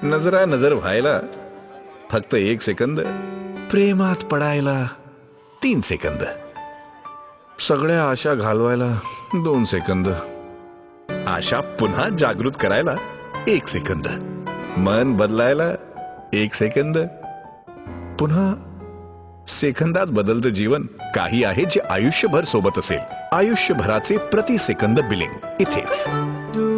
नजरा नजर व्हायला फक्त 1 सेकंद, प्रेमात पडायला 3 सेकंद, सगळ्या आशा घालवायला 2 सेकंद, आशा पुन्हा जागृत करायला 1 सेकंद, मन बदलायला 1 सेकंद, पुन्हा सेकंदात बदलतं जीवन काही आहे जे आयुष्यभर सोबत असेल. आयुष्यभराचे प्रति सेकंद बिलिंग इथेच.